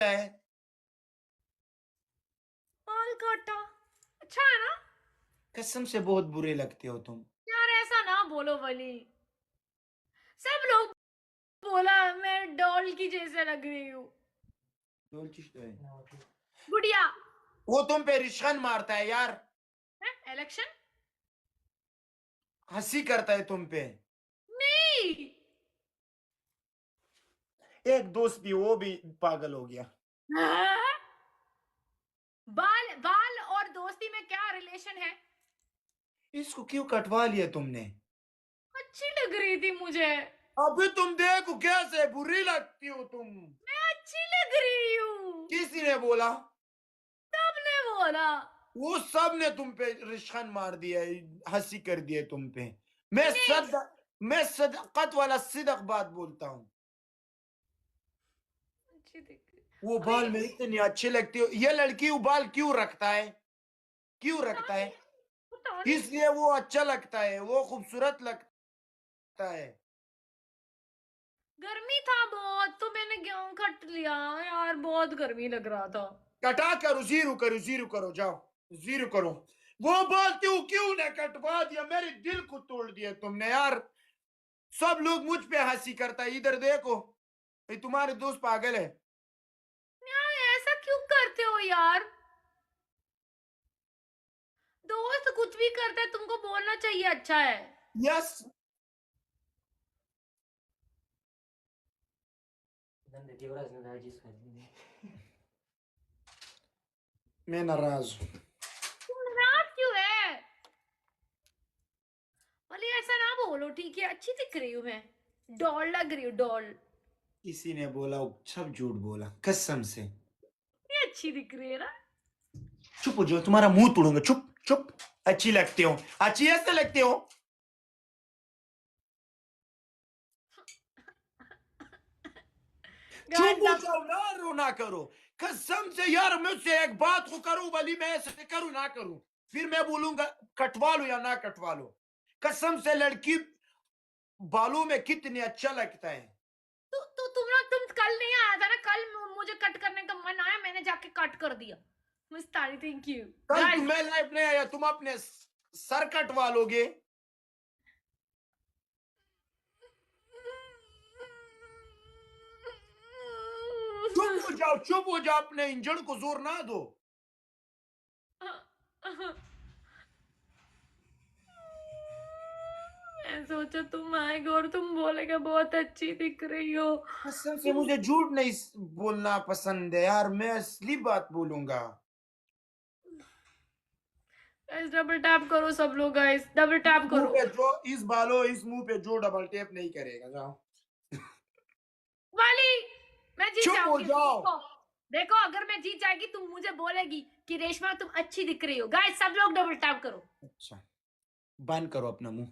है? बाल काटा, अच्छा है ना? कसम से बहुत बुरे लगते हो तुम। यार ऐसा ना बोलो वली, सब लोग बोला मैं डॉल की जैसे लग रही हूँ। गुड़िया वो तुम पे रिश्वत मारता है यार, है इलेक्शन। हंसी करता है तुम पे। नहीं। एक दोस्त भी, वो भी पागल हो गया। हाँ? बाल बाल और दोस्ती में क्या रिलेशन है? इसको क्यों कटवा लिया तुमने? अच्छी लग रही थी मुझे। अभी तुम देखो कैसे बुरी लगती हो तुम। मैं अच्छी लग रही हूँ। किसी ने बोला? सबने बोला। वो सब ने तुम पे रिश्वत मार दिया है, हंसी कर दी है तुम पे। मैं नहीं। सद मैं सदकत वाला सिदक बात बोलता हूँ। अच्छी दिख रही। वो अभी बाल में इतनी अच्छी लगती हो। ये लड़की वो बाल क्यों रखता है? क्यों पता रखता है? नहीं, पता नहीं। इसलिए वो अच्छा लगता है, वो खूबसूरत लगता है। गर्मी था बहुत तो मैंने गेहूं कट लिया। यार बहुत गर्मी लग रहा था। कटा करो, जीरो करो, जाओ जीरो करो। वो बोलती हूँ क्यों ने कटवा दिया, मेरे दिल को तोड़ दिया तुमने यार। सब लोग मुझ पे हंसी करता है, इधर देखो, ये तुम्हारे दोस्त पागल है। यार ऐसा क्यों करते हो यार? दोस्त कुछ भी करते हैं तुमको बोलना चाहिए अच्छा है। यस। मैं नाराज हूँ। तुम नाराज क्यों है? अली ऐसा ना बोलो ठीक है, अच्छी दिख रही हूँ मैं। डॉल लग रही हूँ डॉल। किसी ने बोला? सब झूठ बोला कसम से। ये अच्छी दिख रही है ना? चुप हो जाओ, तुम्हारा मुंह तोड़ूंगा, चुप चुप। अच्छी लगती हो, अच्छी ऐसे लगती हो। चुप गाइस हो अब जाओ ना, रो ना करो। कसम से यार, मुझसे एक बात को करूं भली, मैं ऐसे करूं ना करूं, फिर मैं बोलूंगा कटवा लो या ना कटवा लो। कसम से लड़की बालों में कितनी अच्छा लगता है। तुम कल नहीं आया था ना? कल मुझे कट करने का मन आया, मैंने जाके कट कर दिया। मुस्तानी थैंक यू। कल गाइस तुम्हें लाइफ नहीं आया, तुम अपने सर कटवा लोगे। चुप हो जाओ, अपने इंजन को जोर ना दो। मैं सोचा तुम आएगा और तुम बोलेगा बहुत अच्छी दिख रही हो। कसम से मुझे झूठ नहीं बोलना पसंद है यार, मैं असली बात बोलूंगा। गाइस डबल टैप करो सब लोग, गाइस डबल टैप मुंह करो। पे जो इस मुंह पे जो डबल टेप नहीं करेगा, जाओ। वाली मैं जीत चुप हो जाऊंगी। जाओ। देखो देखो, अगर मैं जीत जाएगी तुम मुझे बोलेगी कि रेशमा तुम अच्छी दिख रही हो। गाइस सब लोग डबल टैप करो। अच्छा, बंद करो अपना मुंह।